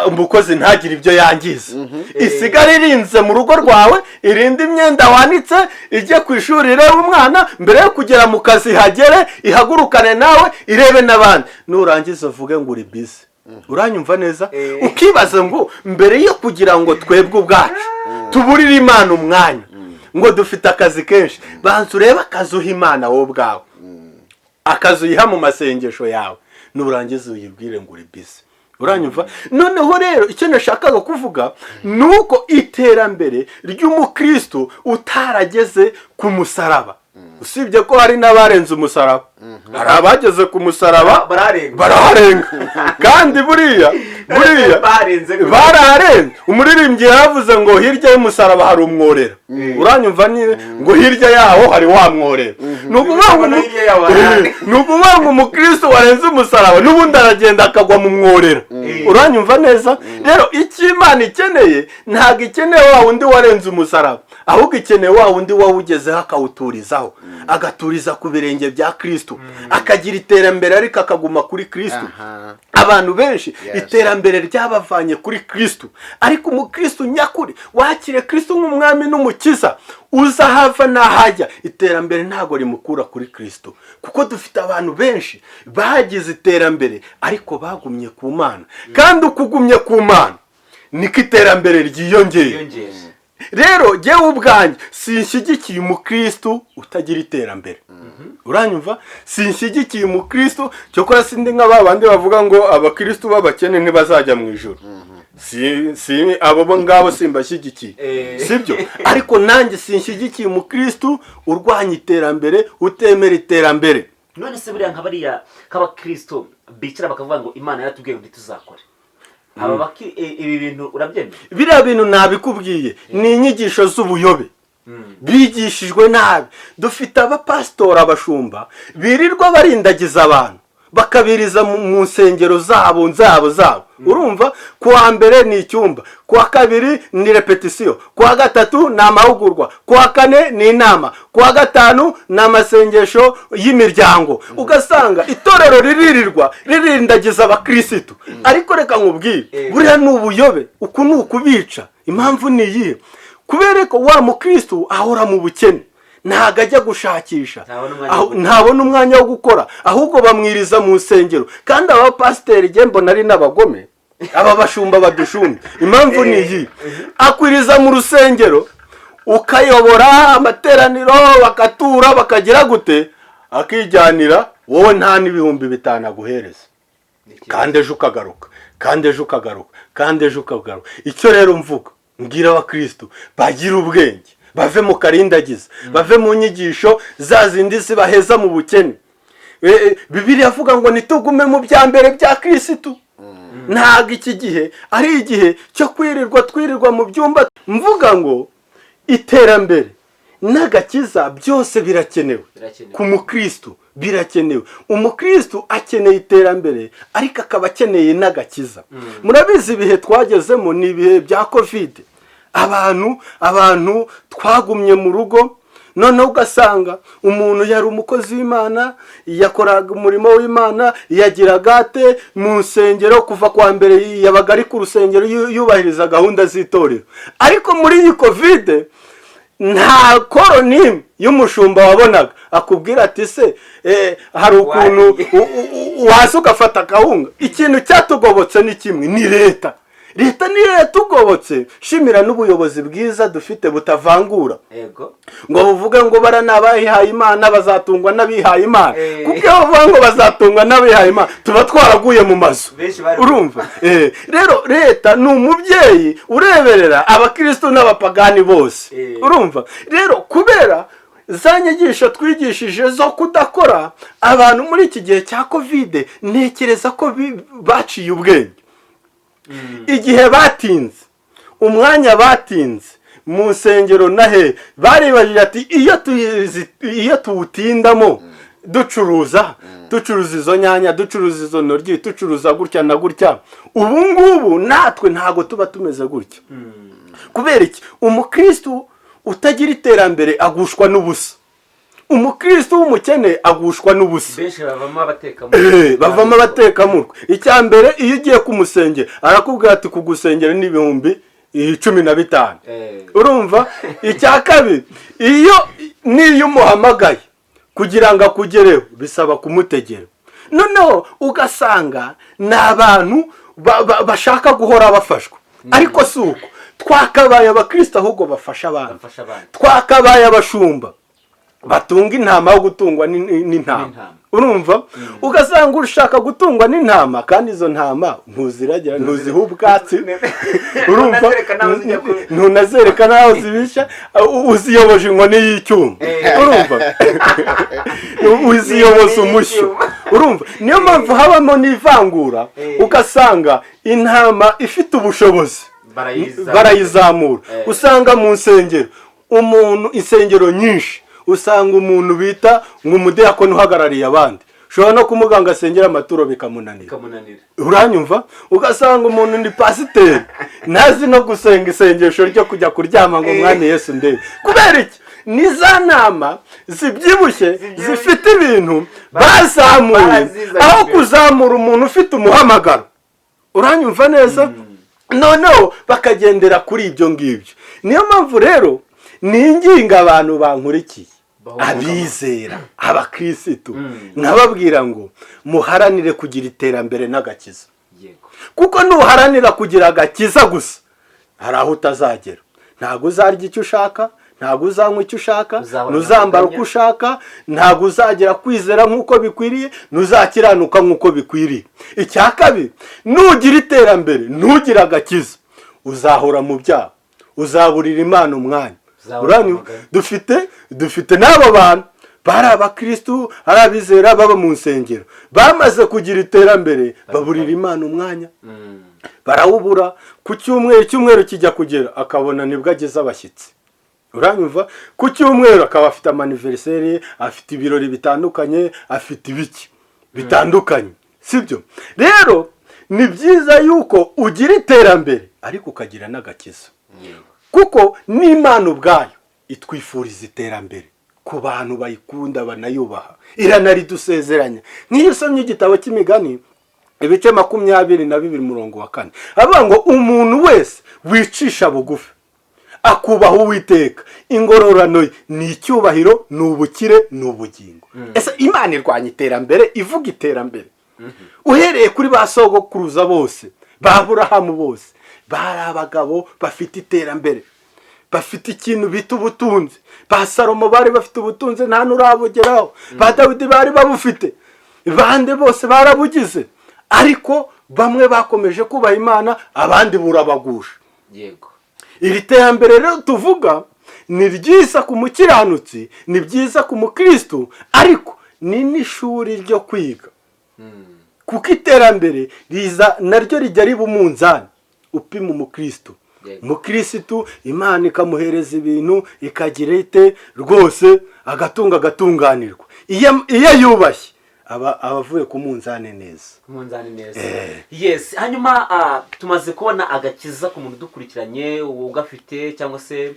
umukozi ntagire ibyo yangiza. Isigare irinze mu rugo rwawe, irinde imyenda wanitse, ijye ku ishuri irebe umwana, mbere yo kugera mu kazi hagere, ihagurukane nawe, irebe n'abandi. Nurangiza uvuge ngo uri busy. Uranyumva neza? Ukibaza ngo mbere yo kugira ngo twebwe ubwacu tuburire Imana umwanya, ngo dufite akazi kenshi, banza urebe akazi uha Imana wowe ubwawe, akazi uyiha mu masengesho yawe, nurangiza uyibwire ngo uri busy. Uranyumva? Noneho rero icyo nashakaga kuvuga nuko iterambere ry'umukristo utarageze ku musaraba, usibye ko hari n'abarenze umusaraba, hari abageze ku musaraba baraharenga. Kandi buriya baraharenga. Umuririmbyi yavuze ngo hirya y'umusaraba hari umworera. Uranyumva? Ngo hirya yaho hari wa mworera. Ni ukuvuga ngo umukristo warenze umusaraba n'ubundi aragenda akagwa mu mworera. Uranyumva neza? Rero icyo Imana ikeneye ntabwo ikeneye wa wundi warenze umusaraba, ahubwo ikeneye wa wundi wawugezeho akawuturizaho, agaturiza ku birenge bya Kristo, akagira iterambere ariko akaguma kuri Kristo. Abantu benshi iterambere ryabavanye kuri Kristo, ariko umukristo nyakuri wakire Kristo nk'umwami n'umukiza, uzahava n'ahajya iterambere ntago rimukura kuri Kristo. Kuko dufite abantu benshi bagize iterambere ariko bagumye ku Mana, kandi ukugumye ku Mana niko iterambere ryiyongeye. Rero jyewe ubwanjye sinshyigikiye umukristo utagira iterambere. Uranyumva? Sinshyigikiye umukristo cyokora sindi nk'abandi bavuga ngo abakristo b'abakene ntibazajya mu ijuru. Si abo ngabo simbashyigikiye, sibyo? Ariko nanjye sinshyigikiye umukristo urwanya iterambere, utemera iterambere. None se buriya nk'abariya k'abakristo bicara bakavuga ngo Imana yaratubwiye ngo tuzakore, ibi bintu urabyemera? Biriya bintu nabikubwiye ni inyigisho z'ubuyobe bigishijwe nabi. Dufite abapasitori, abashumba birirwa barindagiza abantu bakabiriza mu nsengero zabo urumva kuwa mbere ni icyumba, kuwa kabiri ni repetisiyo, kuwa gatatu ni amahugurwa, kuwa kane ni inama, kuwa gatanu ni amasengesho y'imiryango. Ugasanga itorero ririndagiza abakirisitu. Ariko reka nkubwire, buriya ni ubuyobe, uku ni ukubica. Impamvu ni iyihe? Kubera ko wa mukristo ahora mu bukene, ntago ajya gushakisha, ntabona umwanya wo gukora, ahubwo bamwiriza mu nsengero. Kandi aba pasiteri je mbona ari n'abagome, aba bashumba badushumye. Impamvu ni iyi, akwiriza mu rusengero, ukayobora amateraniro, bakatura, bakagira gute, akijyanira, wowe nta n'ibihumbi 5 aguhereza. Kandi ejo ukagaruka, kandi ejo ukagaruka, kandi ejo ukagaruka. Icyo rero mvuga, mbwira abakristo bagira ubwenge, bave mu karindagiza, bave mu nyigisho za zindi zibaheza mu bukene. Bibiliya avuga ngo nitugume mu bya mbere bya Kristo. Ntago iki gihe ari igihe cyo twirirwa mu byumba. Mvuga ngo iterambere n'agakiza byose birakenewe ku mukristo, birakenewe. Umukristo akeneye iterambere, ariko akaba akeneye n'agakiza. Murabizi ibihe twagezemo ni ibihe bya covid. Abantu twagumye mu rugo, none ugasanga umuntu yari umukozi w'Imana, yakoraga umurimo w'Imana, yagiraga ate mu nsengero, kuva kwa mbere yabaga ari ku rusengero yubahiriza gahunda z'itorero. Ariko muri iyi covid nta koroni y'umushumba wabonaga akubwira ati se hari ukuntu waza ugafata akahunga. Ikintu cyatugobotse ni kimwe, ni leta niyo yatugobotse. Shimira n'ubuyobozi bwiza dufite butavangura, ngo buvuge ngo baranabahihaye Imana bazatungwa n'abihaye Imana. Kuko bavuga ngo bazatungwa n'abihaye Imana, tuba twaraguye mu mazu, urumva. Rero leta ni umubyeyi ureberera abakristo n'abapagani bose, urumva. Rero kubera za nyigisho twigishije zo kudakora, abantu muri iki gihe cya covid ntekereza ko baciye ubwenge. Igihe batinze, umwanya batinze mu nsengero nahe, baribajije ati iyo tuwutindamo ducuruza izo nyanya, ducuruza izo noryi, ducuruza gutya na gutya, ubu ngubu natwe ntago tuba tumeze gutya. Kubera iki? Umukristo utagira iterambere agushwa n'ubusa. Umukristo w'umukene agushwa n'ubusa. Benshi bavamo abatekamutwe. Icya mbere, iyo ugiye kumusengera arakubwira ati kugusengera ni ibihumbi 15. Urumva? Icya kabiri, niyo umuhamagaye kugira ngo akugereho bisaba kumutegera. Noneho ugasanga n'abantu bashaka guhora bafashwa. Ariko si uko. Twakabaye abakristo ahubwo bafasha abantu. Twakabaye abashumba batunga intama yo gutungwa n'intama, urumva. Ugasanga ushaka gutungwa n'intama, kandi izo ntama ntuziragira, ntuziha ubwatsi, urumva. Ntunazereka naho zibisha, uziyoboje inkoni y'icyuma, urumva. Uziyoboza umushyo, urumva. Niyo mpamvu habamo n'ivangura. Ugasanga intama ifite ubushobozi barayizamura. Usanga mu nsengero insengero nyinshi usanga umuntu bita nk'umudiyakoni uhagarariye abandi, ushobora no kumuganga asengera amaturo bikamunanira. Uranyumva? Ugasanga umuntu ni pasiteri, ntazi no gusenga isengesho ryo kujya kuryama ngo Mwami Yesu ndebe. Kubera iki? Ni za nama zibyibushye zifite ibintu bazamuye, aho kuzamura umuntu ufite umuhamagaro. Uranyumva neza? Noneho bakagendera kuri ibyo ngibyo. Niyo mpamvu rero ninginga abantu bankurikiye, abizera, abakristo, nkababwira ngo muharanire kugira iterambere n'agakiza. Kuko nuharanira kugira agakiza gusa, hari aho utazagera. Ntago uzarya icyo ushaka, ntago uzanywa icyo ushaka, ntuzambara uko ushaka, ntago uzagera kwizera nk'uko bikwiriye, ntuzakiranuka nk'uko bikwiriye. Icya kabiri, nugira iterambere ntugira agakiza, uzahora mu byaha, uzaburira Imana umwanya. Uranyumva? Dufite n'abo bantu bari abakristo, ari abizera, baba mu nsengero, bamaze kugira iterambere baburira Imana umwanya, barawubura. Ku cyumweru kijya kugera akabona nibwo ageze abashyitsi. Uranyumva? Ku cyumweru akaba afite amaniversary, afite ibirori bitandukanye, afite ibiki. bitandukanye, sibyo? Rero ni byiza yuko ugira iterambere ariko ukagira n'agakiza, kuko n'Imana ubwayo itwifuriza iterambere ku bantu bayikunda banayubaha, iranaridusezeranya. Nk'iyo usomye igitabo cy'Imigani ibice 22:4 avuga ngo umuntu wese wicisha bugufi akubaha Uwiteka, ingororano ye ni icyubahiro, ni ubukire, ni ubugingo. Ese Imana irwanya iterambere, ivuga iterambere. Uhereye kuri ba sogokuruza bose, ba Aburahamu bose, bari abagabo bafite iterambere, bafite ikintu bita ubutunzi. Ba Salomo bari bafite ubutunzi nta nurabugeraho, ba Dawidi bari babufite, bande bose barabugize, ariko bamwe bakomeje kubaha Imana, abandi burabagusha. Yego. Iri terambere rero tuvuga ni ryiza ku mukiranutsi, ni byiza ku mukristo, ariko ni n'ishuri ryo kwiga. Kuko iterambere riza naryo rijya riba umunzani upima umukristo. Umukristo Imana ikamuhereza ibintu, ikagira ite rwose agatunganirwa. Iyo yubashye abavuye ku munzani neza. Yes, hanyuma tumaze kubona agakiza ku muntu dukurikiranye ugafite cyangwa se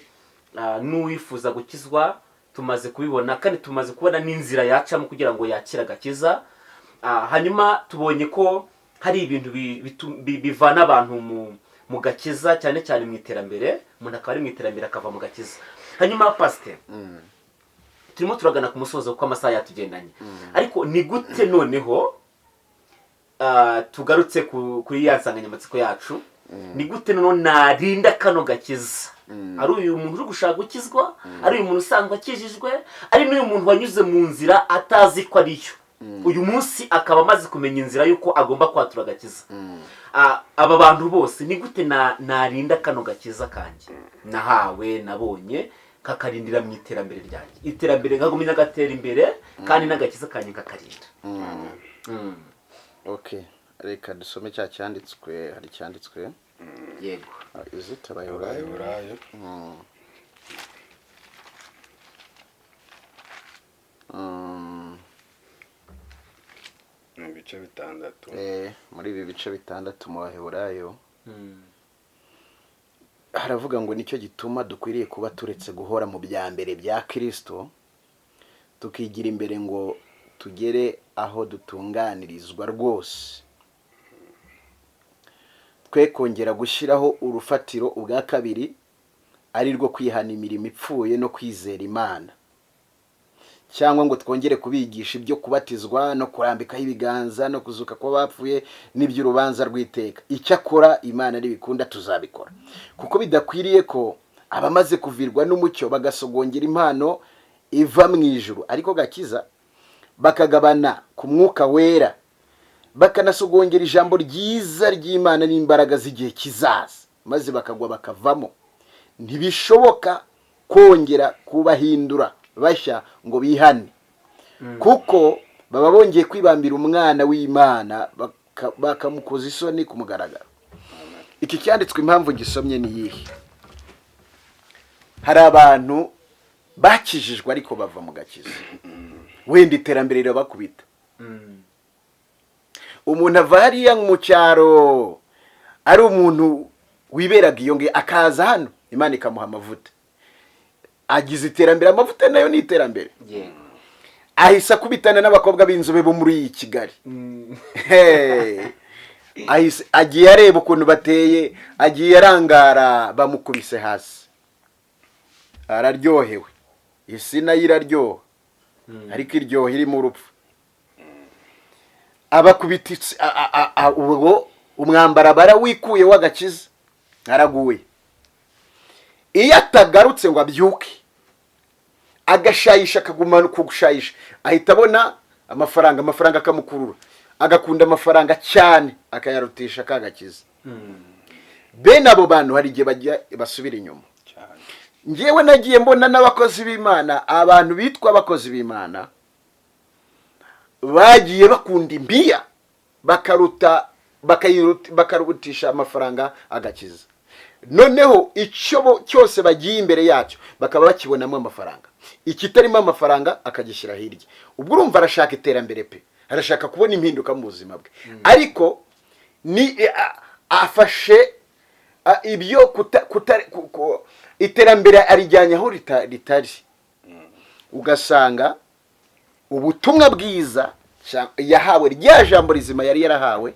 n'uwifuza gukizwa, tumaze kubibona kandi tumaze kubona n'inzira yacamo kugira ngo yakire agakiza. Hanyuma tubonye ko hari ibintu bivana abantu mu gakiza, cyane cyane mu iterambere. Umuntu akaba ari mu iterambere akava mu gakiza. Hanyuma pastor, turimo turagana ku musozo kuko amasaha yatugendanye, ariko ni gute noneho tugarutse kuri ya nsanganyamatsiko yacu, ni gute noneho narinda kano gakiza? Ari uyu muntu uri gushaka gukizwa, ari uyu muntu usanzwe akijijwe, ari n'uyu muntu wanyuze mu nzira atazi ko ariyo, uyu munsi akaba amaze kumenya inzira yuko agomba kwatura agakiza. Aba bantu bose ni gute narinda kano gakiza kanjye nahawe, nabonye, kakarindira mu iterambere ryanjye, iterambere nkagumya gatera imbere kandi n'agakiza kanjye kakarinda? Okay, reka dusome cya cyanditswe, hari cyanditswe. Yego. Izita Abayoburayo. Mu bice 6. Muri ibi bice 6 mu Baheburayo haravuga ngo nicyo gituma dukwiriye kuba turetse guhora mu bya mbere bya Kristo, tukigira imbere ngo tugere aho dutunganirizwa rwose, twe kongera gushyiraho urufatiro ubwa kabiri, ari rwo kwihana imirimo ipfuye no kwizera Imana, cyangwa ngo twongere kubigisha ibyo kubatizwa no kurambikaho ibiganza no kuzuka kw'abapfuye n'iby'urubanza rw'iteka. Icyakora Imana nibikunda tuzabikora, kuko bidakwiriye ko abamaze kuvirwa n'umucyo bagasogongera impano iva mu ijuru, ariko gakiza bakagabana ku mwuka wera, bakanasogongera ijambo ryiza ry'Imana n'imbaraga z'igihe kizaza, maze bakagwa bakavamo. Ntibishoboka kongera kubahindura bashya ngo bihane, kuko baba bongeye kwibambira umwana w'Imana bakamukoza isoni ku mugaragaro. Iki cyanditswe impamvu gisomye ni yihe? Hari abantu bakijijwe ariko bava mu gakiza, wenda iterambere rirabakubita. Umuntu ava hariya mu cyaro, ari umuntu wiberaga iyo ngiyo, akaza hano Imana ikamuha amavuta, agize iterambere. Amavuta nayo ni iterambere. Ahise akubitana n'abakobwa b'inzobe bo muri iyi Kigali. Ahise agiye areba ukuntu bateye, agiye arangara, bamukubise hasi, araryohewe. Isi nayo iraryoha, ariko iryoha irimo urupfu. Abakubititse ubwo umwambara barawikuye w'agakiza, araguye. Iyo atagarutse ngo abyuke agashayisha, akagumana kugushayisha, ahita abona amafaranga akamukurura, agakunda amafaranga cyane, akayarutisha kagakiza. Bene abo bantu hari igihe bajya basubira inyuma. Ngewe nagiye mbona n'abakozi b'Imana, abantu bitwa abakozi b'Imana, bagiye bakunda imbiya, bakarutisha amafaranga agakiza. Noneho icyo cyose bagiye imbere yacyo bakaba bakibonamo amafaranga, ikitarimo amafaranga akagishyira hirya. Ubwo urumva arashaka iterambere pe, arashaka kubona impinduka mu buzima bwe, ariko ni afashe ibyo iterambere arijyanye aho ritari. Ugasanga ubutumwa bwiza yahawe, rya jambo rizima yari yarahawe,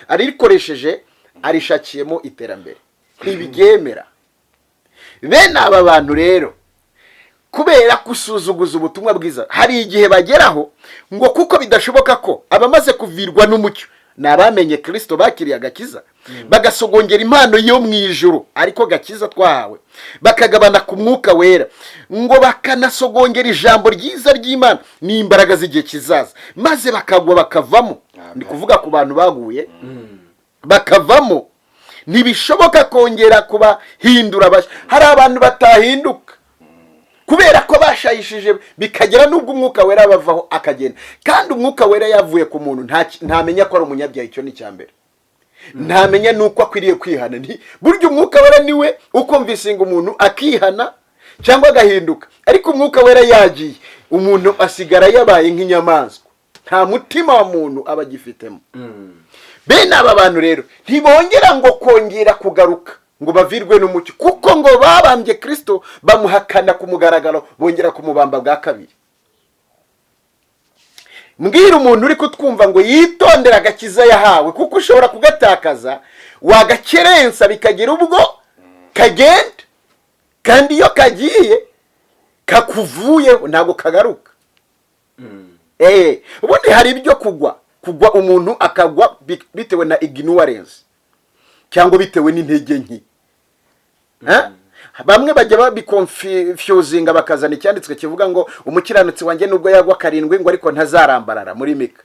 ararikoresheje, arishakiyemo iterambere, ntibigemera. Bene aba bantu rero, kubera gusuzuguza ubutumwa bwiza, hari igihe bageraho ngo kuko bidashoboka ko abamaze kuvirwa n'umucyo ni abamenye Kristo bakiriye agakiza, bagasogongera impano yo mu ijuru ariko gakiza twahawe, bakagabana ku mwuka wera, ngo bakanasogongera ijambo ryiza ry'Imana n'imbaraga z'igihe kizaza, maze bakagwa bakavamo. Ndi kuvuga ku bantu baguye bakavamo, ntibishoboka kongera kubahindura. Hari abantu batahinduka kubera ko bashayishije, bikagera n'ubwo umwuka wera bavaho akagenda. Kandi umwuka wera yavuye ku muntu ntamenya ko ari umunyabyaha. Icyo ni cyambere. Ntamenya nuko akwiriye kwihana. Buryo umwuka wera niwe ukumvisinga umuntu akihana cyangwa agahinduka, ariko umwuka wera yagiye, umuntu asigara yabaye nk'inyamaswa, nta mutima wa muntu aba agifitemo. Bene aba bantu rero ntibongera ngo kongera kugaruka ngo bavirwe n'umucyo, kuko ngo babambye Kristo, bamuhakana ku mugaragaro, bongera kumubamba bwa kabiri. Mbwira umuntu uri kutwumva ngo yitondera agakiza yahawe, kuko ushobora kugatakaza, wagakerensa bikagira ubwo kagenda, kandi iyo kagiye kakuvuyeho ntabwo kagaruka. Ubundi hari ibyo kugwa umuntu akagwa bitewe na ignorance cyangwa bitewe n'intege nke. Bamwe bajya babiconfusinga bakazana icyanditswe kivuga ngo umukiranutsi wanjye nubwo yagwa 7 ngo ariko ntazarambarara muri Mika.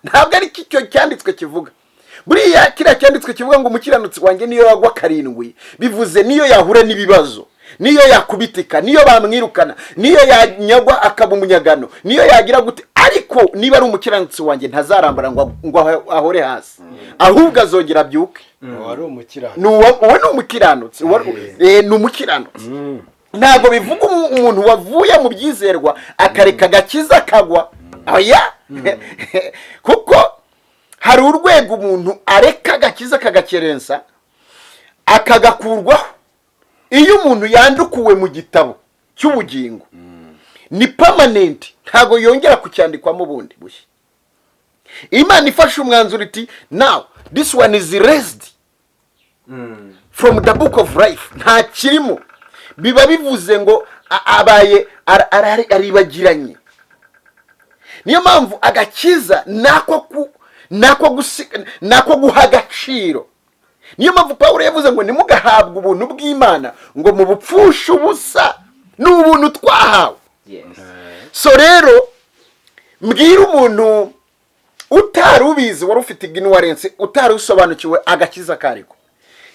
Ntabwo ari cyo cyanditswe kivuga. Buriya kiriya cyanditswe kivuga ngo umukiranutsi wanjye niyo yagwa 7, bivuze niyo yahura n'ibibazo, niyo yakubitika, niyo bamwirukana, niyo yanyagwa akaba umunyagano, niyo yagira gute, ariko niba ari umukiranutsi wanjye ntazarambara ngo ahore hasi, ahubwo azongera byuke. Wari umukiranutsi. Uwo ni umukiranutsi, ni umukiranutsi. Ntabwo bivuga umuntu wavuye mu byizerwa akareka agakiza akagwa. Oya. Kuko hari urwego umuntu areka agakiza kagakerensa akagakurwaho. Iyo umuntu yandukuwe mu gitabo cy'ubugingo ni permanent, ntago yongera kucyandikwamo bundi bushya. Imana ifashe umwanzuro iti now this one is erased from the book of life, nta kirimo. Biba bivuze ngo abaye aribagiranye. Niyo mpamvu agakiza nako guha agaciro. Niyo mpamvu Pawulo yavuze ngo nimugahabwe ubuntu bw'Imana ngo mu bupfusha ubusa n'ubuntu twahawe. So rero mbwira umuntu utarubizi, wari ufite ignorance, utarusobanukiwe agakiza kariko,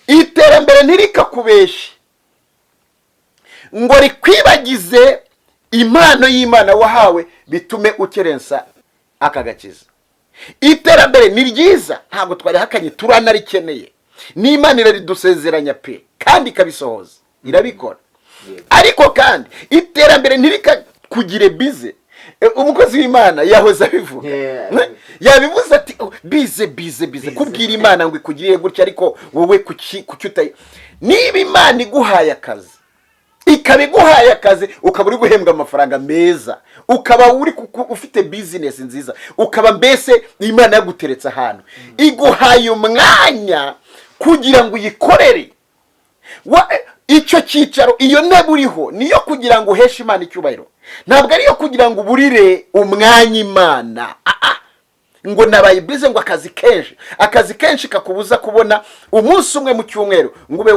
iterambere ntirikakubeshe ngo rikwibagize impano y'Imana wahawe bitume ukerensa akagakiza. Iterambere ni ryiza, ntabwo twarihakanye, turanarikeneye. N'Imana iradusezeranya pe kandi kabisohoza, irabikora. Ariko kandi iterambere ntirikakugire bize. Umukozi w'Imana yahoze abivuga, yabivuze ati bize kubwira Imana ngo ikugiriye gutya, ariko wowe kuki utayi. Niba Imana iguhaye akazi, ikabiguhaye akazi, ukaba uri guhembwa amafaranga meza, ukaba ufite business nziza, ukaba mbese Imana yaguteretse ahantu, iguhaye umwanya kugira ngo uyikorere. Icyo cyicaro, iyo ntebe uriho niyo kugira ngo uheshe Imana icyubahiro, ntabwo ariyo kugira ngo uburire umwanya Imana. Ngo nabaye bize, ngo akazi kenshi kakubuza kubona umunsi umwe mu cyumweru ngo ube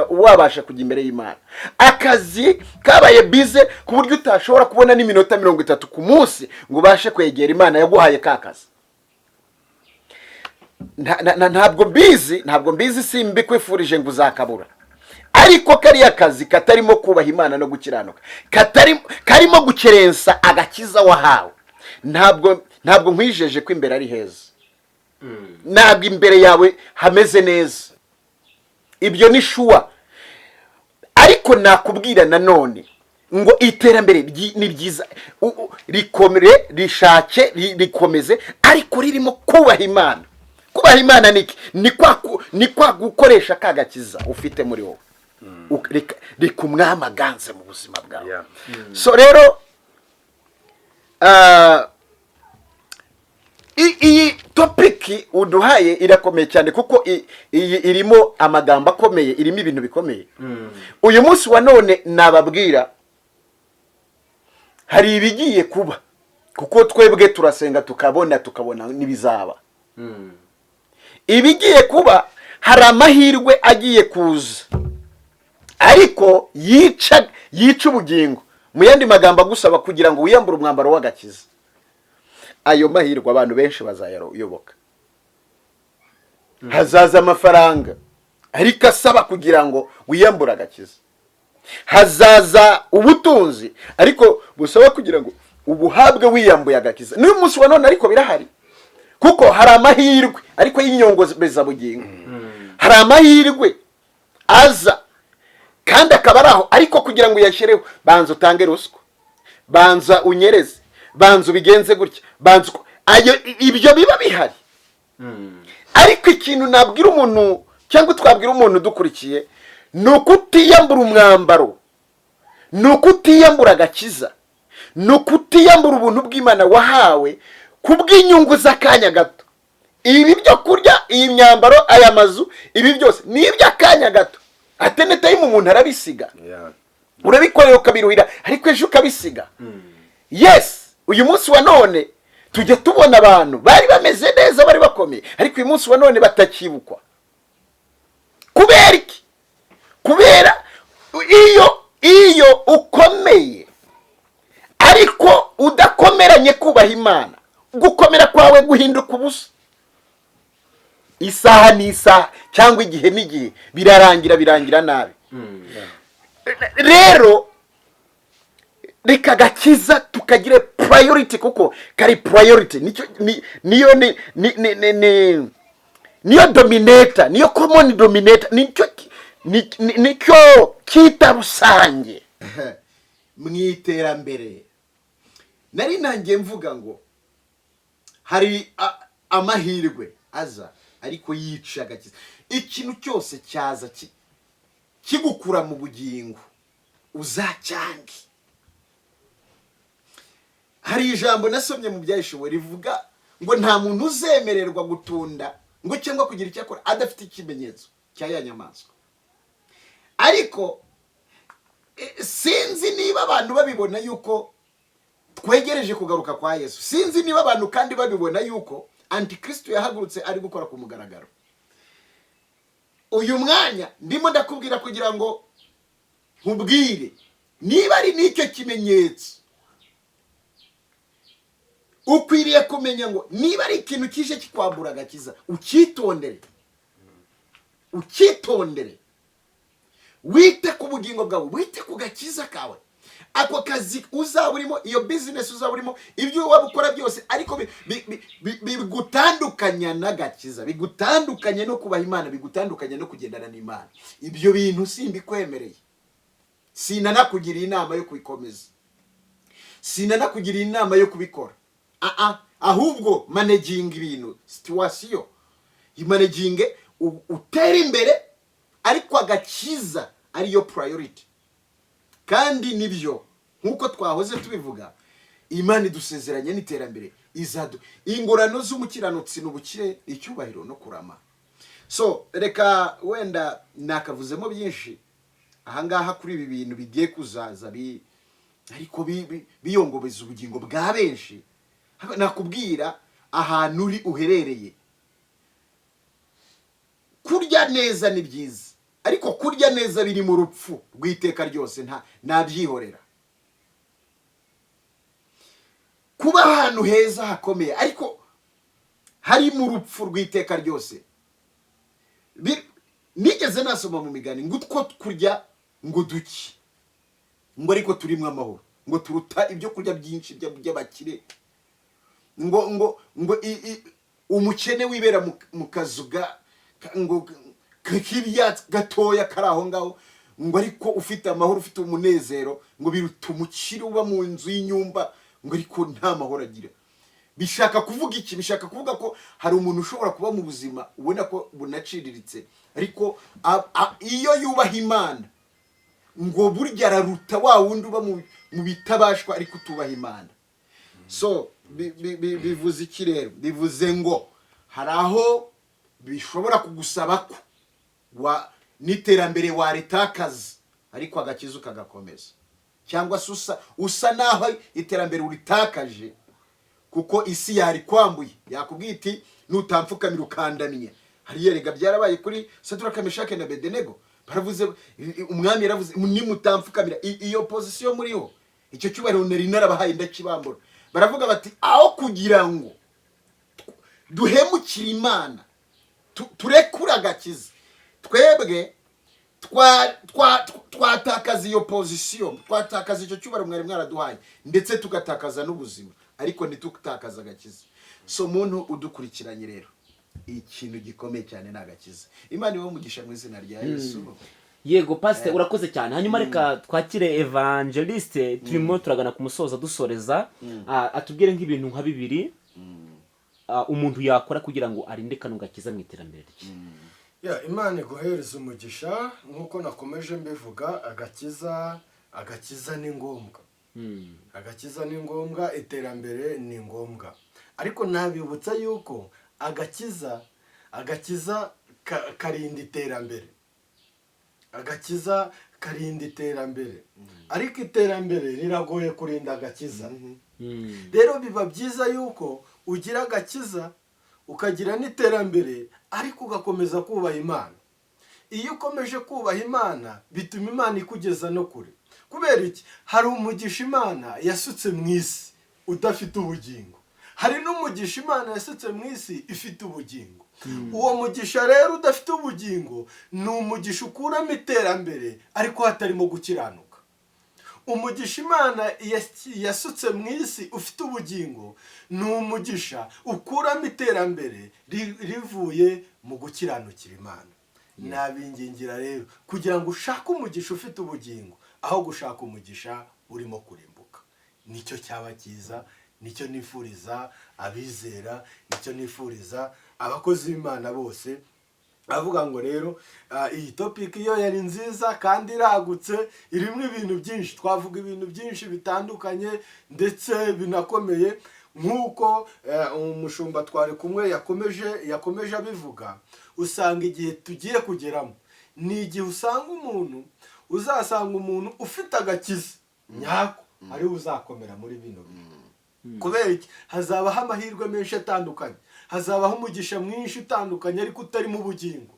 wabasha kujya imbere y'Imana. Akazi kabaye bize ku buryo utashobora kubona n'iminota 30 ku munsi ngo ubashe kwegera Imana yaguhaye kakazi. Ntabwo mbizi simbi kwifurije ngo uzakabura, ariko kariya kazi katarimo kubaha Imana no gukiranuka, karimo gukerensa agakiza wahawe, ntabwo nkwijeje ko imbere ari heza. Ntabwo imbere yawe hameze neza, ibyo ni shuwa. Ariko nakubwira nanone ngo iterambere ni ryiza rikomere rishake rikomeze ariko ririmo kubaha Imana. Kubaha Imana ni kwa gukoresha kagakiza ufite muri wowe reka umwami aganze mu buzima bwawe. So rero iyi topiki uduhaye irakomeye cyane kuko irimo amagambo akomeye, irimo ibintu bikomeye. Uyu munsi wa none nababwira hari ibigiye kuba kuko twebwe turasenga tukabona n'ibizaba. Ibigiye kuba hari amahirwe agiye kuza ariko yica ubugingo. Mu yandi magambo agusaba kugira ngo wiyambure umwambaro w'agakiza. Ayo mahirwe abantu benshi bazayayoboka. Hazaza amafaranga ariko asaba kugira ngo wiyambure agakiza. Hazaza ubutunzi ariko busaba kugira ngo ubuhabwe wiyambuye agakiza. N'uyu munsi wa none ariko birahari kuko hari amahirwe ariko y'inyongobeza bugingo. Hari amahirwe aza kandi akabaraho ariko kugira ngo uyashyireho banza utange ruswa, banza unyereze, banza ubigenze gutya, banza ibyo biba bihari. Ariko ikintu nabwira umuntu cyangwa twabwira umuntu dukurikiye ni ukutiyambura umwambaro, ni ukutiyambura agakiza, ni ukutiyambura ubuntu bw'Imana wahawe kubw'inyungu z'akanya gato. Ibi byo kurya, iyi myambaro, aya mazu, ibi byose ni iby'akanya gato. Atenete mu muntu arabisiga, urabikorera ukabiruhira ariko ejo ukabisiga. Yes, uyu munsi wa none tujye tubona abantu bari bameze neza, bari bakomeye, ariko uyu munsi wa none batakibukwa. Kubera iki? Kubera iyo ukomeye ariko udakomeranye kubaha Imana, gukomera kwawe guhinduka ubusa. Isaha n'isaha cyangwa igihe n'igihe birangira nabi. Rero reka gakiza tukagire priority kuko kari priority niyo dominator, niyo common dominator, nicyo kita rusange mwiterambere. Nari nangiye mvuga ngo hari amahirwe aza ariko yica agakiza. Ikintu cyose cyaza kigukura mu bugingo uzacyange. Hari ijambo nasomye mu Byahishuriwe rivuga ngo nta muntu uzemererwa gutunda ngo cyangwa kugira icyo akora adafite ikimenyetso cya ya nyamaswa. Ariko sinzi niba abantu babibona yuko twegereje kugaruka kwa Yesu. Sinzi niba abantu kandi babibona yuko Antikristo yahagurutse ari gukora ku mugaragaro. Uyu mwanya ndimo ndakubwira kugira ngo nkubwire niba ari n'icyo kimenyetso ukwiriye kumenya ngo niba ari ikintu kije kikwambura agakiza ukitondere. Wite ku bugingo bwawe, wite ku gakiza kawe. Ako kazi uzaba urimo, iyo business uzaba urimo, ibyo wabukora byose ariko bigutandukanya n'agakiza, bigutandukanye no kubaha Imana, bigutandukanye no kugendana n'Imana. Ibyo bintu simbikwemereye. Sinanakugira inama yo kubikomeza, sinanakugira inama yo kubikora. Ahubwo managing ibintu, situation managing, utera imbere ariko agakiza ariyo priority. Kandi nibyo nkuko twahoze tubivuga, Imana idusezeranye n'iterambere, ingorano z'umukiranutsi n'ubukire, icyubahiro no kurama. So reka wenda nakavuzemo byinshi ahangaha kuri ibi bintu bigiye kuzaza ariko biyongobeza ubugingo bwa benshi. Nakubwira ahantu uri uherereye, kurya neza ni byiza ariko kurya neza biri mu rupfu rw'iteka ryose nabyihorera. Kuba ahantu heza hakomeye ariko hari mu rupfu rw'iteka ryose. Nigeze nasoma mu migani ngo utwo kurya ngo duki ngo ariko turimo amahoro, ngo turuta ibyo kurya byinshi by'abakire, ngo umukene wibera mu kazu ngo k'ibyatsi gatoya kari aho ngaho ngo ariko ufite amahoro ufite umunezero ngo biruta umukire uba mu nzu y'inyumba ngo ariko nta mahoro agira. Bishaka kuvuga iki? Bishaka kuvuga ko hari umuntu ushobora kuba mu buzima ubona ko bunaciriritse ariko iyo yubaha Imana ngo burya araruta wa wundi uba mu bitabashwa ariko utubaha Imana. So bivuze iki rero? Bivuze ngo hari aho bishobora kugusaba ko n'iterambere waritakaza ariko agakiza ukagakomeza, cyangwa se usa naho iterambere uritakaje kuko isi yari kwambuye yakubwiye iti nutamfukamira ukandamye. Hariya rega byarabaye kuri Sadraka Meshake na Abednego, baravuze umwami yaravuze nimutamfukamira iyo position muriho icyo cyubahiro nari narabahaye ndakibambura. Baravuga bati aho kugira ngo duhemukire Imana turekura agakiza, twebwe twatakaza iyo position, twatakaza icyo cyubahiro mwari mwaraduhaye ndetse tugatakaza n'ubuzima ariko ntitutakaza agakiza. So muntu udukurikiranye rero ikintu gikomeye cyane n'agakiza. Imana iwe umugisha mu izina rya Yesu. Yego pastor urakoze cyane. Hanyuma reka twakire evangeliste, turimo turagana ku musoza dusoreza, atubwire nk'ibintu nka bibiri umuntu yakora kugira ngo arinde kano gakiza mu iterambere rye. Imana iguhereza umugisha nkuko nakomeje mbivuga, agakiza ni ngombwa. Agakiza ni ngombwa, iterambere ni ngombwa, ariko nabibutsa yuko agakiza karinda iterambere. Agakiza karinda iterambere, ariko iterambere riragoye kurinda agakiza. Rero biba byiza yuko ugira agakiza ukagira n'iterambere ariko ugakomeza kubaha Imana. Iyo ukomeje kubaha Imana bituma Imana ikugeza no kure. Kubera iki? Hari umugisha Imana yasutse mu isi udafite ubugingo, hari n'umugisha Imana yasutse mu isi ifite ubugingo. Uwo mugisha rero udafite ubugingo ni umugisha ukuramo iterambere ariko hatarimo gukiranuka. Umugisha Imana yasutse mu isi ufite ubugingo ni umugisha ukuramo iterambere rivuye mu gukiranukira Imana. Nabingingira rero kugira ngo ushake umugisha ufite ubugingo aho gushaka umugisha urimo kurimbuka. Nicyo cyaba cyiza, nicyo nifuriza abizera, nicyo nifuriza abakozi b'Imana bose. Avuga ngo rero iyi topic iyo yari nziza kandi iragutse, irimo ibintu byinshi, twavuga ibintu byinshi bitandukanye ndetse binakomeye nk'uko umushumba twari kumwe yakomeje abivuga. Usanga igihe tugiye kugeramo ni igihe uzasanga umuntu ufite agakiza nyako ariwe uzakomera muri bino bintu. Kubera iki? Hazabaho amahirwe menshi atandukanye, hazabaho umugisha mwinshi utandukanye ariko utari mu bugingo.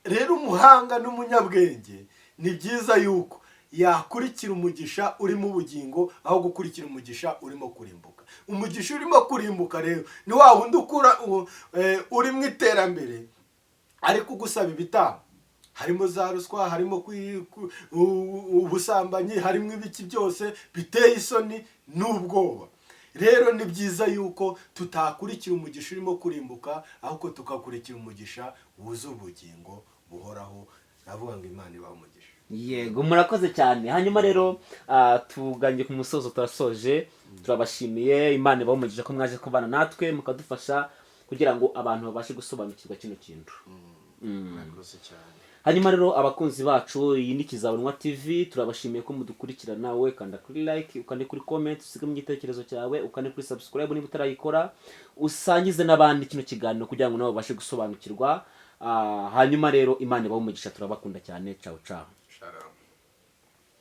Rero umuhanga n'umunyabwenge ni byiza yuko yakurikira umugisha uri mu bugingo aho gukurikira umugisha urimo kurimbuka. Umugisha urimo kurimbuka rero ni wa wundi ukura uri mu iterambere ariko ugusaba ibitambo, harimo za ruswa, harimo ubusambanyi, harimo ibiki byose biteye isoni n'ubwoba. Rero ni byiza yuko tutakurikira umugisha urimo kurimbuka ahubwo tukakurikira umugisha wuzuye ubugingo buhoraho. Navuga ngo Imana ibahe umugisha. Yego murakoze cyane. Hanyuma rero tuganje ku musozo, turasoje, turabashimiye. Imana ibahe umugisha ko mwaje kubana natwe mukadufasha kugira ngo abantu babashe gusobanukirwa kino kintu. Murakoze cyane. Hanyuma rero abakunzi bacu, iyi ni Kizabonwa TV, turabashimiye ko mudukurikira. Nawe kanda kuri like, ukande kuri comment, usige mu gitekerezo cyawe, ukande kuri subscribe niba utarayikora, usangize n'abandi kino kiganiro kugira ngo nabo babashe gusobanukirwa. Hanyuma rero Imana ibahe umugisha, turabakunda cyane. Ciao ciao. Shalom.